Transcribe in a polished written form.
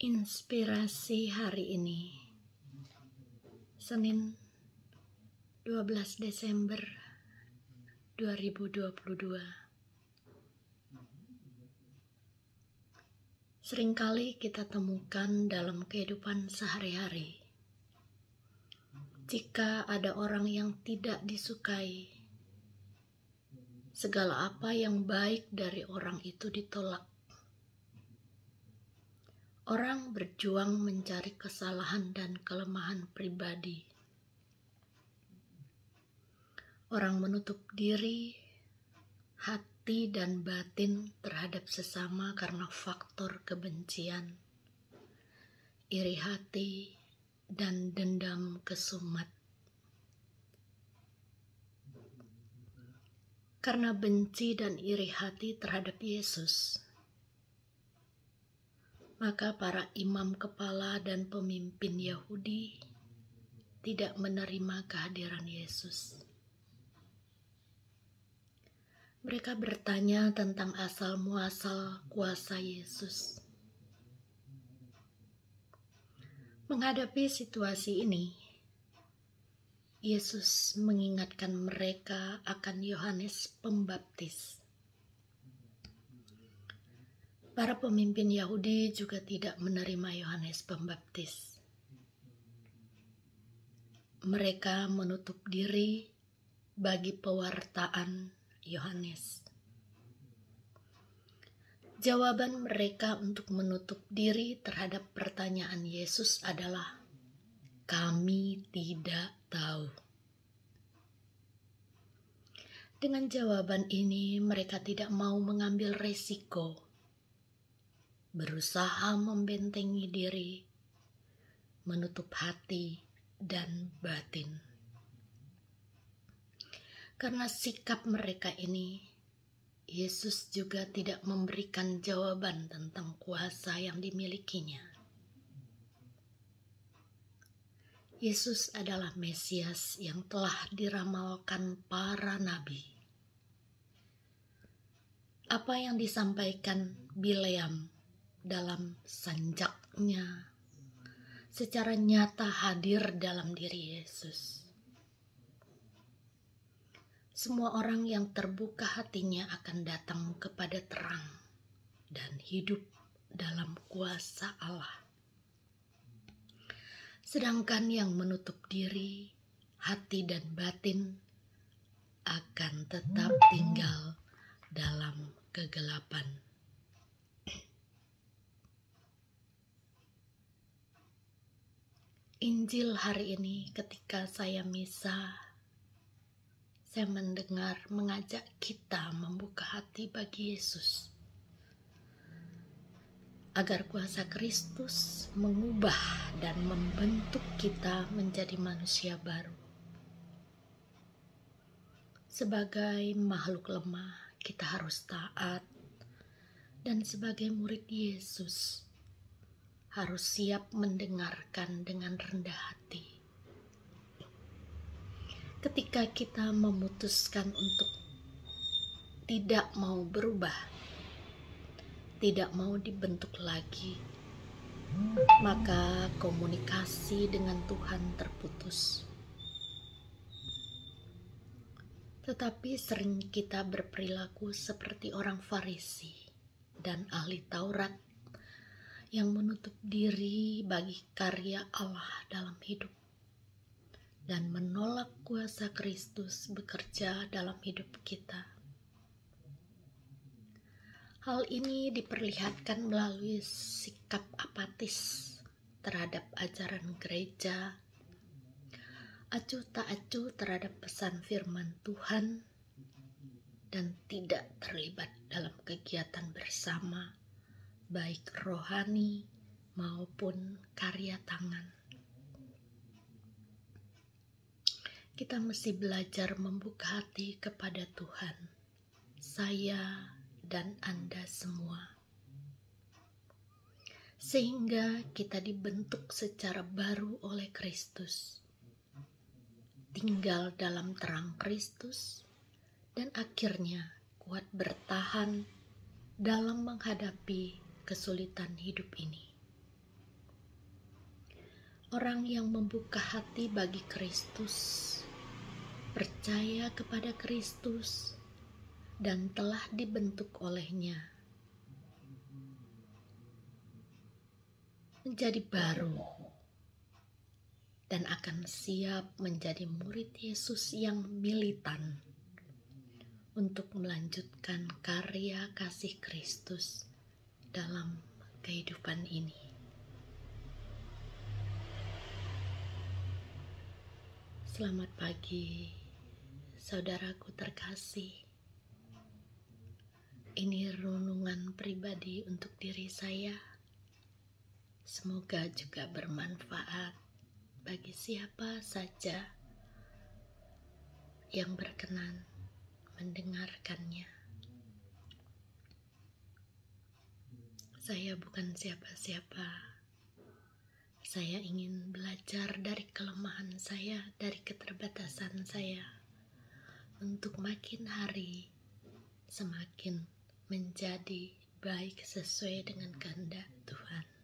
Inspirasi hari ini, Senin 12 Desember 2022. Seringkali kita temukan dalam kehidupan sehari-hari, jika ada orang yang tidak disukai, segala apa yang baik dari orang itu ditolak. Orang berjuang mencari kesalahan dan kelemahan pribadi. Orang menutup diri, hati dan batin terhadap sesama karena faktor kebencian, iri hati, dan dendam kesumat. Karena benci dan iri hati terhadap Yesus, maka para imam kepala dan pemimpin Yahudi tidak menerima kehadiran Yesus. Mereka bertanya tentang asal-muasal kuasa Yesus. Menghadapi situasi ini, Yesus mengingatkan mereka akan Yohanes Pembaptis. Para pemimpin Yahudi juga tidak menerima Yohanes Pembaptis. Mereka menutup diri bagi pewartaan Yohanes. Jawaban mereka untuk menutup diri terhadap pertanyaan Yesus adalah, "Kami tidak tahu." Dengan jawaban ini, mereka tidak mau mengambil resiko, berusaha membentengi diri, menutup hati dan batin. Karena sikap mereka ini, Yesus juga tidak memberikan jawaban tentang kuasa yang dimilikinya. Yesus adalah Mesias yang telah diramalkan para nabi. Apa yang disampaikan Bileam dalam sanjaknya secara nyata hadir dalam diri Yesus. Semua orang yang terbuka hatinya akan datang kepada terang dan hidup dalam kuasa Allah. Sedangkan yang menutup diri, hati dan batin akan tetap tinggal dalam kegelapan. Injil hari ini ketika saya misa, saya mendengar mengajak kita membuka hati bagi Yesus, agar kuasa Kristus mengubah dan membentuk kita menjadi manusia baru. Sebagai makhluk lemah, kita harus taat, dan sebagai murid Yesus, harus siap mendengarkan dengan rendah hati. Ketika kita memutuskan untuk tidak mau berubah, tidak mau dibentuk lagi, maka komunikasi dengan Tuhan terputus. Tetapi sering kita berperilaku seperti orang Farisi dan ahli Taurat yang menutup diri bagi karya Allah dalam hidup dan menolak kuasa Kristus bekerja dalam hidup kita. Hal ini diperlihatkan melalui sikap apatis terhadap ajaran gereja, acuh tak acuh terhadap pesan firman Tuhan, dan tidak terlibat dalam kegiatan bersama, baik rohani maupun karya tangan. Kita mesti belajar membuka hati kepada Tuhan, saya dan Anda semua, sehingga kita dibentuk secara baru oleh Kristus, tinggal dalam terang Kristus, dan akhirnya kuat bertahan dalam menghadapi kesulitan hidup ini. orang yang membuka hati bagi Kristus, percaya kepada Kristus, dan telah dibentuk olehnya menjadi baru dan akan siap menjadi murid Yesus yang militan untuk melanjutkan karya kasih Kristus dalam kehidupan ini. Selamat pagi, saudaraku terkasih. Ini renungan pribadi untuk diri saya. Semoga juga bermanfaat bagi siapa saja yang berkenan mendengarkannya. Saya bukan siapa-siapa. Saya ingin belajar dari kelemahan saya, dari keterbatasan saya, untuk makin hari semakin menjadi baik sesuai dengan kehendak Tuhan.